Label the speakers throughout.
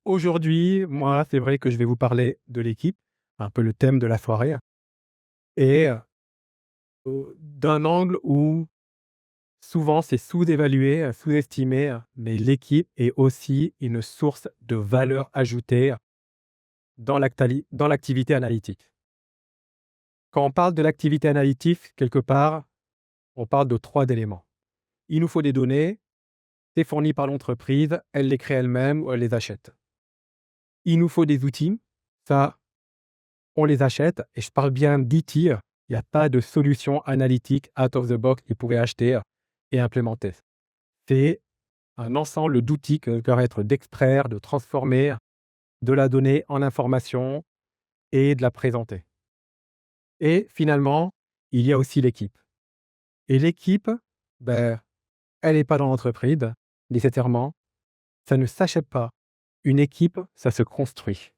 Speaker 1: Aujourd'hui, moi, c'est vrai que je vais vous parler de l'équipe, un peu le thème de la soirée et d'un angle où souvent c'est sous-évalué, sous-estimé, mais l'équipe est aussi une source de valeur ajoutée dans l'activité analytique. Quand on parle de l'activité analytique, quelque part, on parle de 3 éléments. Il nous faut des données, c'est fourni par l'entreprise, elle les crée elle-même ou elle les achète. Il nous faut des outils, ça on les achète et je parle bien d'IT. Il n'y a pas de solution analytique out of the box qu'ils pourraient acheter et implémenter. C'est un ensemble d'outils que permettre d'extraire, de transformer de la donnée en information et de la présenter. Et finalement, il y a aussi l'équipe. Et l'équipe, ben, elle n'est pas dans l'entreprise, nécessairement. Ça ne s'achète pas. Une équipe, ça se construit.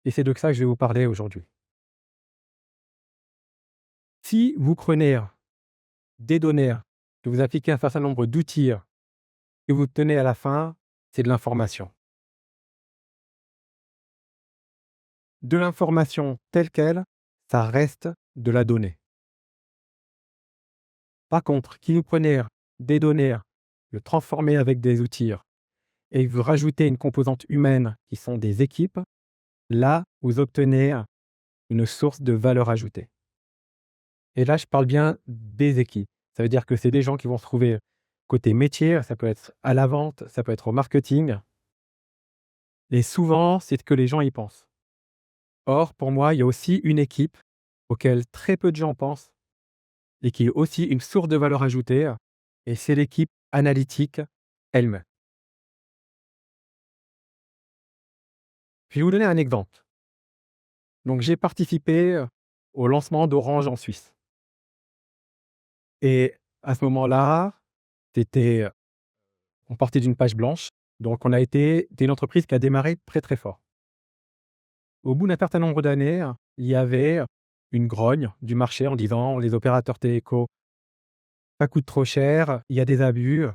Speaker 1: Et c'est de ça que je vais vous parler aujourd'hui. Si vous prenez des données, que vous appliquez un certain nombre d'outils que vous obtenez à la fin, c'est de l'information. De l'information telle quelle, ça reste de la donnée. Par contre, si vous prenez des données, le transformez avec des outils et vous rajoutez une composante humaine qui sont des équipes, là, vous obtenez une source de valeur ajoutée. Et là, je parle bien des équipes. Ça veut dire que c'est des gens qui vont se trouver côté métier, ça peut être à la vente, ça peut être au marketing. Et souvent, c'est ce que les gens y pensent. Or, pour moi, il y a aussi une équipe auquel très peu de gens pensent et qui est aussi une source de valeur ajoutée, et c'est l'équipe analytique elle-même. Je vais vous donner un exemple. Donc, j'ai participé au lancement d'Orange en Suisse. Et à ce moment-là, c'était, on partait d'une page blanche. Donc, on a été une entreprise qui a démarré très, très fort. Au bout d'un certain nombre d'années, il y avait une grogne du marché en disant les opérateurs téléco, ça coûte trop cher, il y a des abus.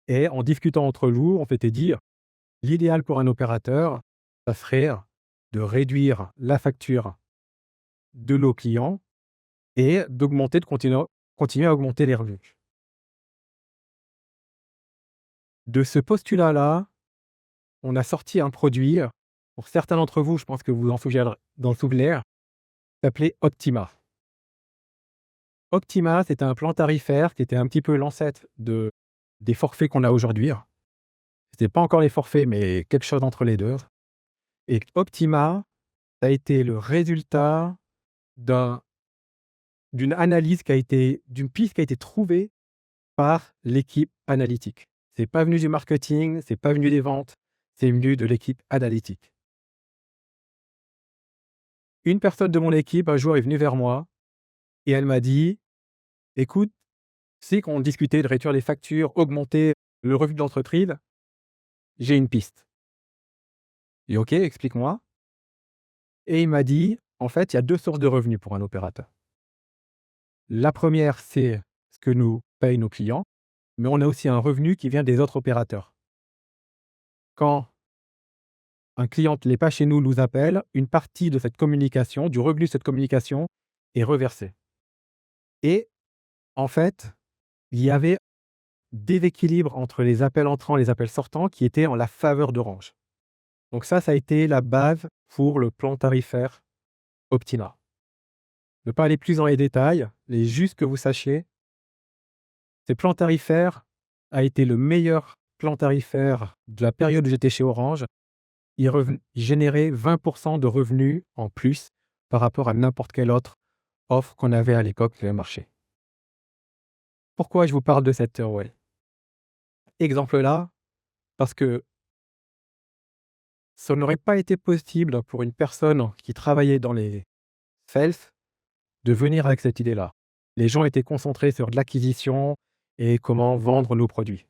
Speaker 1: Et en discutant entre nous, on s'était dit, l'idéal pour un opérateur, ça serait de réduire la facture de nos clients et continuer à augmenter les revenus. De ce postulat-là, on a sorti un produit, pour certains d'entre vous, je pense que vous en souviendrez dans le souvenir, s'appelait Optima. Optima, c'était un plan tarifaire qui était un petit peu l'ancêtre des forfaits qu'on a aujourd'hui. C'était pas encore les forfaits, mais quelque chose entre les deux. Et Optima, ça a été le résultat d'un d'une analyse d'une piste qui a été trouvée par l'équipe analytique. C'est pas venu du marketing, c'est pas venu des ventes, c'est venu de l'équipe analytique. Une personne de mon équipe, un jour, est venue vers moi et elle m'a dit: «Écoute, c'est qu'on discutait de réduire les factures, augmenter le revenu de l'entreprise, j'ai une piste». J'ai dit: «OK, explique-moi». Et il m'a dit: «En fait, il y a 2 sources de revenus pour un opérateur. La première, c'est ce que nous payent nos clients, mais on a aussi un revenu qui vient des autres opérateurs. Quand un client qui n'est pas chez nous appelle, une partie de cette communication, du revenu de cette communication est reversée». Et en fait, il y avait des équilibres entre les appels entrants et les appels sortants qui étaient en la faveur d'Orange. Donc ça a été la base pour le plan tarifaire Optima. Ne pas aller plus dans les détails, mais juste que vous sachiez, ce plan tarifaire a été le meilleur plan tarifaire de la période où j'étais chez Orange. Il générait 20% de revenus en plus par rapport à n'importe quelle autre offre qu'on avait à l'époque sur le marché. Pourquoi je vous parle de cet exemple-là? Parce que ça n'aurait pas été possible pour une personne qui travaillait dans les sales de venir avec cette idée-là. Les gens étaient concentrés sur de l'acquisition et comment vendre nos produits.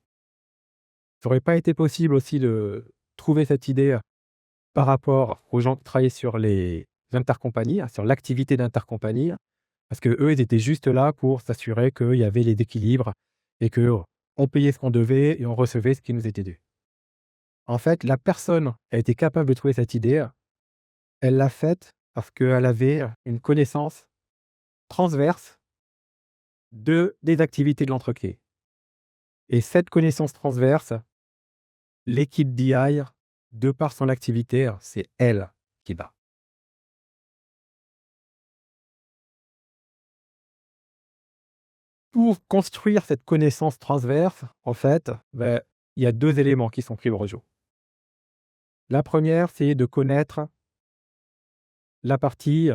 Speaker 1: Ça n'aurait pas été possible aussi de trouver cette idée par rapport aux gens qui travaillaient sur les intercompagnies, sur l'activité d'intercompagnie, parce qu'eux, ils étaient juste là pour s'assurer qu'il y avait les équilibres et qu'on payait ce qu'on devait et on recevait ce qui nous était dû. En fait, la personne a été capable de trouver cette idée, elle l'a faite parce qu'elle avait une connaissance transverse des activités de l'entreprise. Et cette connaissance transverse, l'équipe DI, de par son activité, c'est elle qui l'a. Pour construire cette connaissance transverse, en fait, il y a 2 éléments qui sont primordiaux. La première, c'est de connaître la partie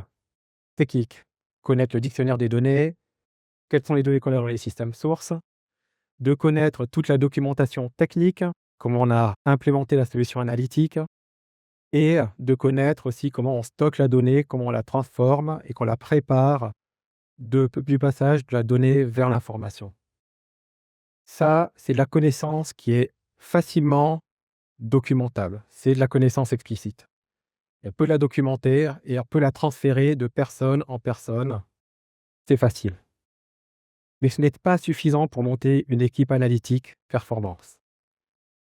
Speaker 1: technique, connaître le dictionnaire des données, quelles sont les données qu'on a dans les systèmes sources, de connaître toute la documentation technique, comment on a implémenté la solution analytique et de connaître aussi comment on stocke la donnée, comment on la transforme et qu'on la prépare du passage de la donnée vers l'information. Ça, c'est de la connaissance qui est facilement documentable. C'est de la connaissance explicite. Elle peut la documenter et elle peut la transférer de personne en personne. C'est facile. Mais ce n'est pas suffisant pour monter une équipe analytique performance.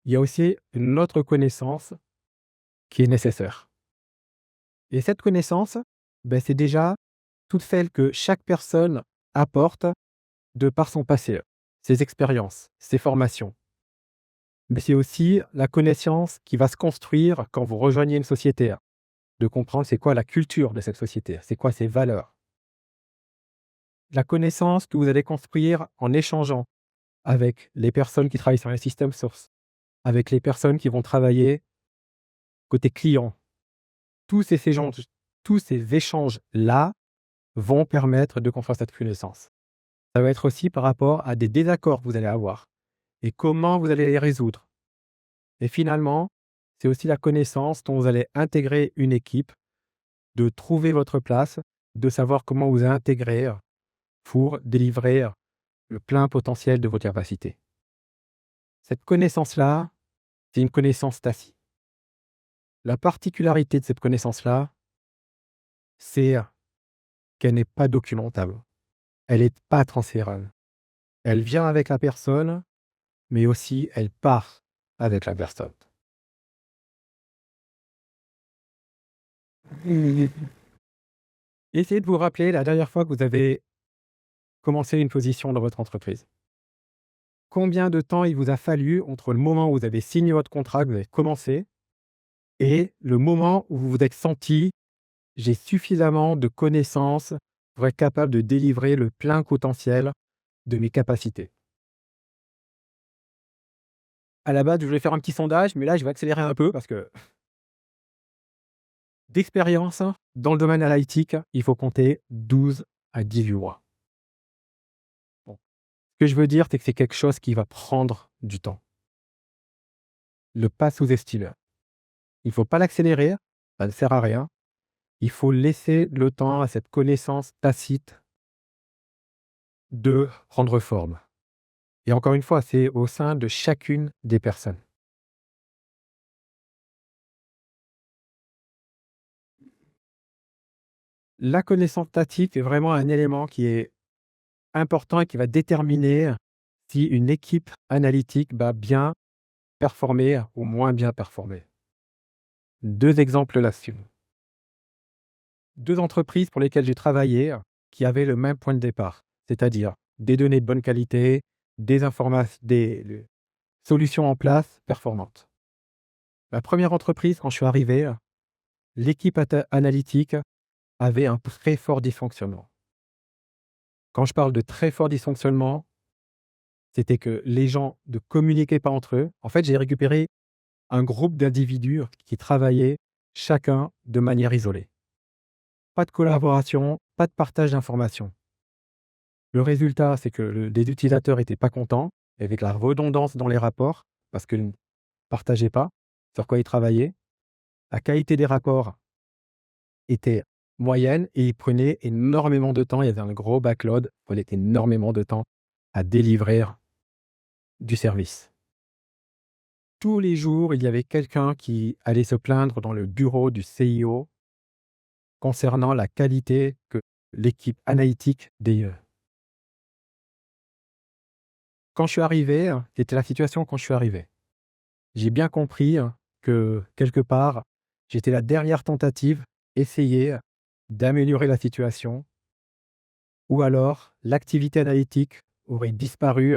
Speaker 1: Il y a aussi une autre connaissance qui est nécessaire. Et cette connaissance, c'est déjà toute celle que chaque personne apporte de par son passé, ses expériences, ses formations. Mais c'est aussi la connaissance qui va se construire quand vous rejoignez une société, de comprendre c'est quoi la culture de cette société, c'est quoi ses valeurs. La connaissance que vous allez construire en échangeant avec les personnes qui travaillent sur les systèmes sources, avec les personnes qui vont travailler côté client. Tous ces échanges-là vont permettre de construire cette connaissance. Ça va être aussi par rapport à des désaccords que vous allez avoir et comment vous allez les résoudre. Et finalement, c'est aussi la connaissance dont vous allez intégrer une équipe, de trouver votre place, de savoir comment vous intégrer pour délivrer le plein potentiel de vos capacités. Cette connaissance-là, c'est une connaissance tacite. La particularité de cette connaissance-là, c'est qu'elle n'est pas documentable. Elle n'est pas transférable. Elle vient avec la personne, mais aussi elle part avec la personne. Essayez de vous rappeler la dernière fois que vous avez commencé une position dans votre entreprise. Combien de temps il vous a fallu entre le moment où vous avez signé votre contrat, que vous avez commencé, et le moment où vous vous êtes senti: «J'ai suffisamment de connaissances pour être capable de délivrer le plein potentiel de mes capacités». À la base, je voulais faire un petit sondage, mais là, je vais accélérer un peu parce que d'expérience dans le domaine analytique, il faut compter 12 à 18 mois. Bon. Ce que je veux dire, c'est que c'est quelque chose qui va prendre du temps. Ne pas sous-estimer. Il ne faut pas l'accélérer, ça ne sert à rien. Il faut laisser le temps à cette connaissance tacite de prendre forme. Et encore une fois, c'est au sein de chacune des personnes. La connaissance tacite est vraiment un élément qui est important et qui va déterminer si une équipe analytique va bien performer ou moins bien performer. 2 exemples là-dessus. 2 entreprises pour lesquelles j'ai travaillé qui avaient le même point de départ, c'est-à-dire des données de bonne qualité, des solutions en place performantes. La première entreprise, quand je suis arrivé, l'équipe analytique avait un très fort dysfonctionnement. Quand je parle de très fort dysfonctionnement, c'était que les gens ne communiquaient pas entre eux. En fait, j'ai récupéré un groupe d'individus qui travaillaient chacun de manière isolée. Pas de collaboration, pas de partage d'informations. Le résultat, c'est que les utilisateurs n'étaient pas contents, avec la redondance dans les rapports, parce qu'ils ne partageaient pas sur quoi ils travaillaient. La qualité des rapports était moyenne et ils prenaient énormément de temps. Il y avait un gros backlog, il fallait énormément de temps à délivrer du service. Tous les jours, il y avait quelqu'un qui allait se plaindre dans le bureau du CIO concernant la qualité que l'équipe analytique des. Quand je suis arrivé, c'était la situation quand je suis arrivé. j'ai bien compris que, quelque part, j'étais la dernière tentative, essayer d'améliorer la situation ou alors l'activité analytique aurait disparu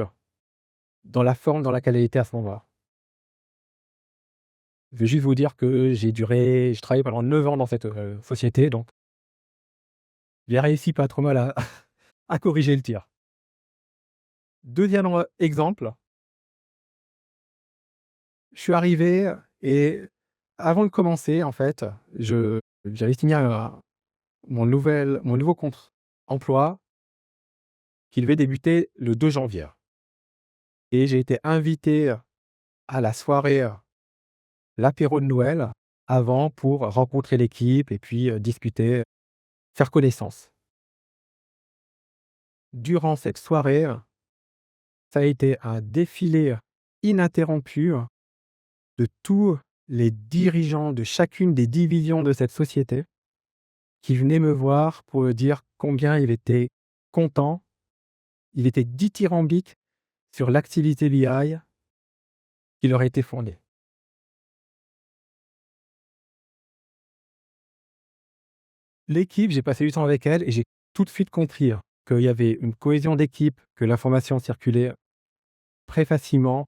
Speaker 1: dans la forme dans laquelle elle était à ce moment-là. Je vais juste vous dire que j'ai travaillé pendant 9 ans dans cette, société, donc j'ai réussi pas trop mal à à corriger le tir. Deuxième exemple, je suis arrivé et avant de commencer, en fait, j'avais signé mon nouveau compte emploi qui devait débuter le 2 janvier et j'ai été invité à la soirée, l'apéro de Noël avant pour rencontrer l'équipe et puis, discuter, faire connaissance. Durant cette soirée, ça a été un défilé ininterrompu de tous les dirigeants de chacune des divisions de cette société qui venaient me voir pour me dire combien il était content, il était dithyrambique sur l'activité BI qui leur a été fournie. L'équipe, j'ai passé du temps avec elle et j'ai tout de suite compris qu'il y avait une cohésion d'équipe, que l'information circulait très facilement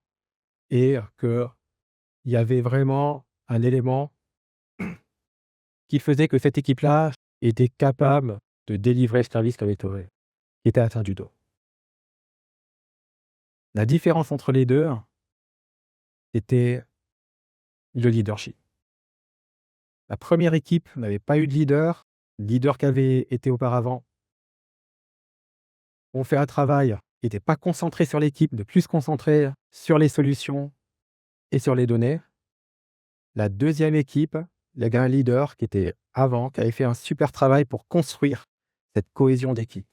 Speaker 1: et qu'il y avait vraiment un élément qui faisait que cette équipe-là était capable de délivrer le service qui était atteint du dos. La différence entre les deux, c'était le leadership. La première équipe n'avait pas eu de leader qui avait été auparavant. On fait un travail qui n'était pas concentré sur l'équipe, de plus se concentrer sur les solutions et sur les données. La deuxième équipe, il y avait un leader qui était avant, qui avait fait un super travail pour construire cette cohésion d'équipe.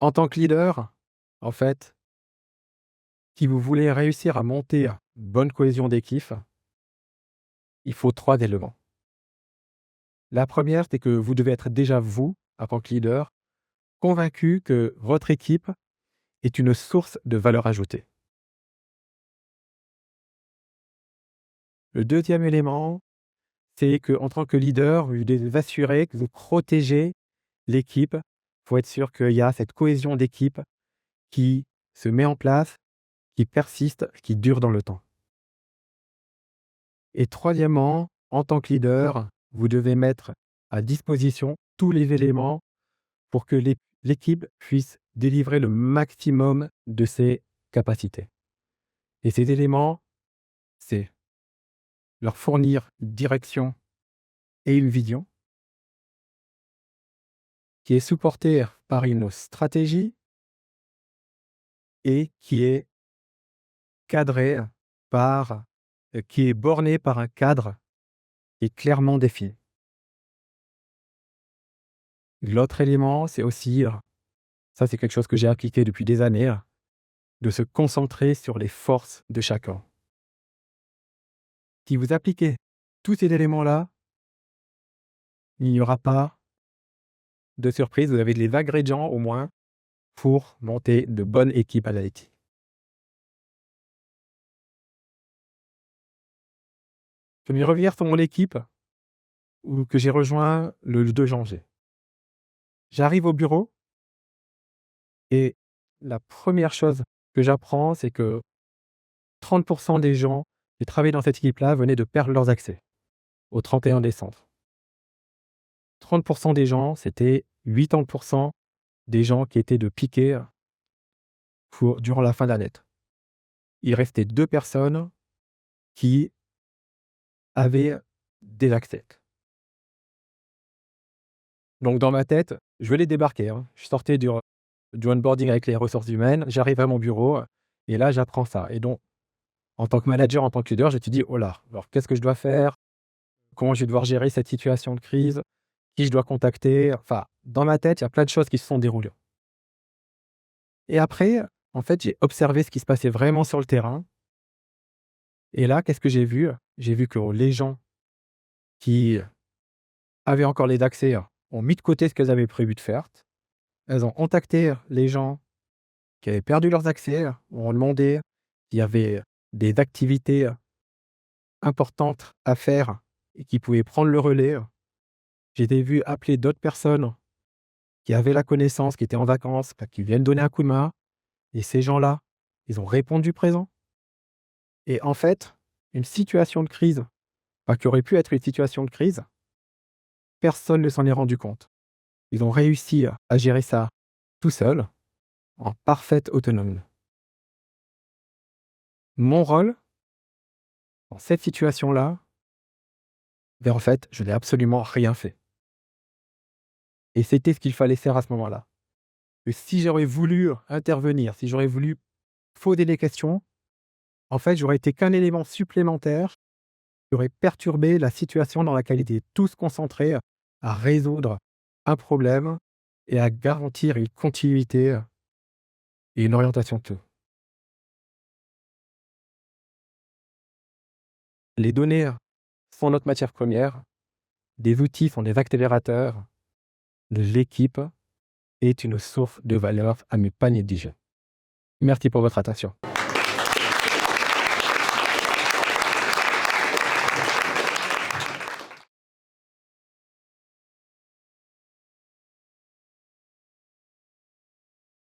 Speaker 1: En tant que leader, en fait, si vous voulez réussir à monter une bonne cohésion d'équipe, il faut 3 éléments. La première, c'est que vous devez être déjà vous, en tant que leader, convaincu que votre équipe est une source de valeur ajoutée. Le deuxième élément, c'est qu'en tant que leader, vous devez vous assurer que vous protégez l'équipe. Il faut être sûr qu'il y a cette cohésion d'équipe qui se met en place, qui persiste, qui dure dans le temps. Et troisièmement, en tant que leader, vous devez mettre à disposition tous les éléments pour que l'équipe puisse délivrer le maximum de ses capacités. Et ces éléments, c'est leur fournir une direction et une vision qui est supportée par une stratégie et qui est cadrée par, qui est bornée par un cadre qui est clairement défini. L'autre élément, c'est aussi, ça c'est quelque chose que j'ai appliqué depuis des années, de se concentrer sur les forces de chacun. Si vous appliquez tous ces éléments-là, il n'y aura pas de surprise, vous avez les ingrédients au moins pour monter de bonnes équipes analytiques. Je vais revenir sur mon équipe que j'ai rejoint le 2 janvier. J'arrive au bureau et la première chose que j'apprends, c'est que 30% des gens qui travaillaient dans cette équipe-là venaient de perdre leurs accès au 31 décembre. 30% des gens, c'était 80% des gens qui étaient de piquer durant la fin de l'année. Il restait 2 personnes qui avaient des accès. Donc dans ma tête, je vais les débarquer, Je sortais du onboarding avec les ressources humaines, j'arrive à mon bureau et là j'apprends ça et donc en tant que manager, en tant que leader, je me suis dit: «Oh là, alors qu'est-ce que je dois faire? Comment je vais devoir gérer cette situation de crise? Qui je dois contacter?» Enfin, dans ma tête, il y a plein de choses qui se sont déroulées. Et après, en fait, j'ai observé ce qui se passait vraiment sur le terrain et là, qu'est-ce que j'ai vu? J'ai vu que les gens qui avaient encore les accès ont mis de côté ce qu'elles avaient prévu de faire. Elles ont contacté les gens qui avaient perdu leurs accès, ont demandé il y avait des activités importantes à faire et qui pouvaient prendre le relais. J'ai été vu appeler d'autres personnes qui avaient la connaissance, qui étaient en vacances, qui viennent donner un coup de main. Et ces gens-là, ils ont répondu présent. Et en fait, une situation de crise, qui aurait pu être une situation de crise, personne ne s'en est rendu compte. Ils ont réussi à gérer ça tout seuls, en parfaite autonomie. Mon rôle, dans cette situation-là, en fait, je n'ai absolument rien fait. Et c'était ce qu'il fallait faire à ce moment-là. Et si j'aurais voulu intervenir, si j'aurais voulu poser des questions, en fait, j'aurais été qu'un élément supplémentaire qui aurait perturbé la situation dans laquelle ils étaient tous concentrés à résoudre un problème et à garantir une continuité et une orientation de tout. Les données sont notre matière première, des outils sont des accélérateurs, l'équipe est une source de valeur à ne pas négliger. Merci pour votre attention.